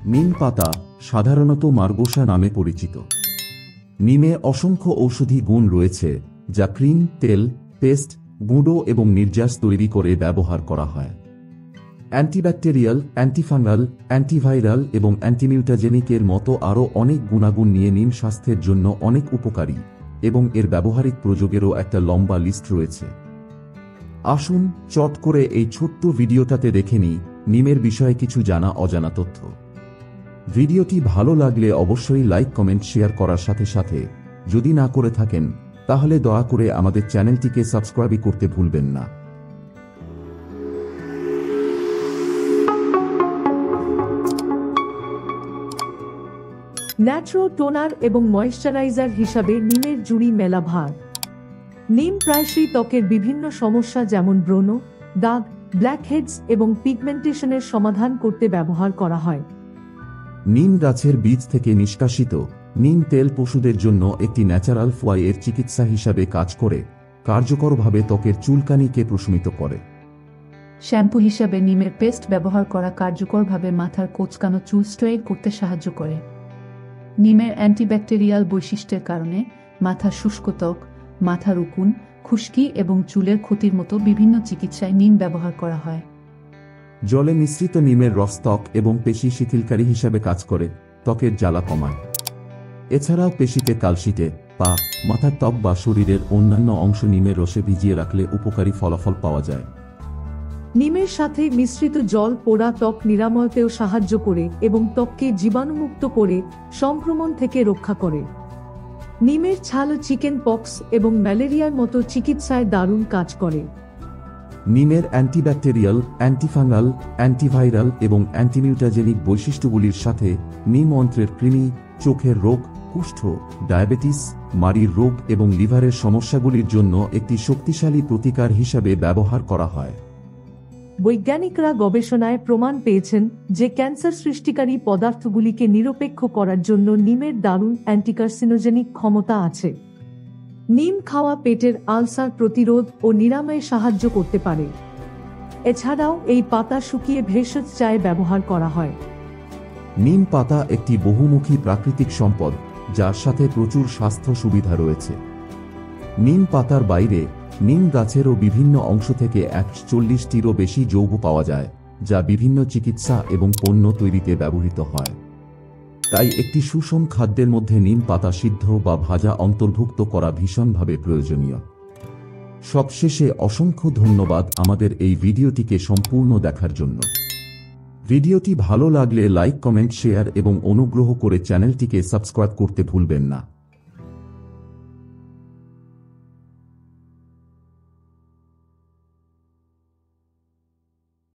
নিম পাতা সাধারণত মার্গোসা নামে পরিচিত। নিমে অসংখ্য ঔষধি গুণ রয়েছে, যা ক্রিম, তেল, পেস্ট, গুঁড়ো এবং নির্যাস তৈরি করে ব্যবহার করা হয়। অ্যান্টিব্যাকটেরিয়াল, অ্যান্টিফাঙ্গাল, অ্যান্টিভাইরাল এবং অ্যান্টিমিউটাজেনিকের মতো আরও অনেক গুণাগুণ নিয়ে নিম স্বাস্থ্যের জন্য অনেক উপকারী এবং এর ব্যবহারিক প্রয়োগেরও একটা লম্বা লিস্ট রয়েছে। আসুন চট করে এই ছোট্ট ভিডিওটাতে দেখে নিই নিমের বিষয়ে কিছু জানা অজানা তথ্য। ভিডিওটি ভালো লাগলে অবশ্যই লাইক, কমেন্ট, শেয়ার করার সাথে সাথে যদি না করে থাকেন তাহলে দয়া করে আমাদের চ্যানেলটিকে সাবস্ক্রাইব করতে ভুলবেন না। ন্যাচারাল টোনার এবং ময়েশ্চারাইজার হিসাবে নিমের জুড়ি মেলা ভার। নিম প্রায়শই ত্বকের বিভিন্ন সমস্যা যেমন ব্রণ, দাগ, ব্ল্যাকহেডস এবং পিগমেন্টেশনের সমাধান করতে ব্যবহার করা হয়। নিম গাছের বীজ থেকে নিষ্কাশিত নিম তেল পশুদের জন্য একটি ন্যাচারাল ফ্লাই-এর চিকিৎসা হিসাবে কাজ করে কার্যকরভাবে ত্বকের চুলকানিকে প্রশমিত করে। শ্যাম্পু হিসাবে নিমের পেস্ট ব্যবহার করা কার্যকরভাবে মাথার কোঁচকানো চুল স্ট্রেট করতে সাহায্য করে। নিমের অ্যান্টিব্যাকটেরিয়াল বৈশিষ্ট্যের কারণে মাথার শুষ্ক ত্বক, মাথার উকুন, খুশকি এবং চুলের ক্ষতির মতো বিভিন্ন চিকিৎসায় নিম ব্যবহার করা হয়। জলে মিশ্রিত নিমের রস ত্বক এবং পেশি শিথিলকারী হিসাবে কাজ করে ত্বকের জ্বালা কমায়। এছাড়াও পেশিতে কালশিটে পা, মাথার ত্বক বা শরীরের অন্যান্য অংশ নিমের রসে ভিজিয়ে রাখলে উপকারী ফলাফল পাওয়া যায়। নিমের সাথে মিশ্রিত জল পোড়া ত্বক নিরাময়তেও সাহায্য করে এবং ত্বককে জীবাণুমুক্ত করে সংক্রমণ থেকে রক্ষা করে। নিমের ছাল চিকেন পক্স এবং ম্যালেরিয়ার মতো চিকিৎসায় দারুণ কাজ করে। নিমের অ্যান্টিব্যাকটেরিয়াল, অ্যান্টিফাঙ্গাল, অ্যান্টিভাইরাল এবং অ্যান্টিমিউটাজেনিক বৈশিষ্ট্যগুলির সাথে নিম অন্ত্রের কৃমি, চোখের রোগ, কুষ্ঠ, ডায়াবেটিস, মাড়ির রোগ এবং লিভারের সমস্যাগুলির জন্য একটি শক্তিশালী প্রতিকার হিসাবে ব্যবহার করা হয়। বৈজ্ঞানিকরা গবেষণায় প্রমাণ পেয়েছেন যে ক্যান্সার সৃষ্টিকারী পদার্থগুলিকে নিরপেক্ষ করার জন্য নিমের দারুণ অ্যান্টিকার্সিনোজেনিক ক্ষমতা আছে। নিম খাওয়া পেটের আলসার প্রতিরোধ ও নিরাময়ে সাহায্য করতে পারে। এছাড়াও এই পাতা শুকিয়ে ভেষজ চায়ে ব্যবহার করা হয়। নিম পাতা একটি বহুমুখী প্রাকৃতিক সম্পদ, যার সাথে প্রচুর স্বাস্থ্য সুবিধা রয়েছে। নিম পাতার বাইরে নিম গাছেরও বিভিন্ন অংশ থেকে 140টিরও বেশি যৌগ পাওয়া যায়, যা বিভিন্ন চিকিৎসা এবং পণ্য তৈরিতে ব্যবহৃত হয়। তাই একটি সুষম খাদ্যের মধ্যে নিম পাতা সিদ্ধ বা ভাজা অন্তর্ভুক্ত করা ভীষণভাবে প্রয়োজনীয়। সবশেষে অসংখ্য ধন্যবাদ আমাদের এই ভিডিওটিকে সম্পূর্ণ দেখার জন্য। ভিডিওটি ভালো লাগলে লাইক, কমেন্ট, শেয়ার এবং অনুগ্রহ করে চ্যানেলটিকে সাবস্ক্রাইব করতে ভুলবেন না।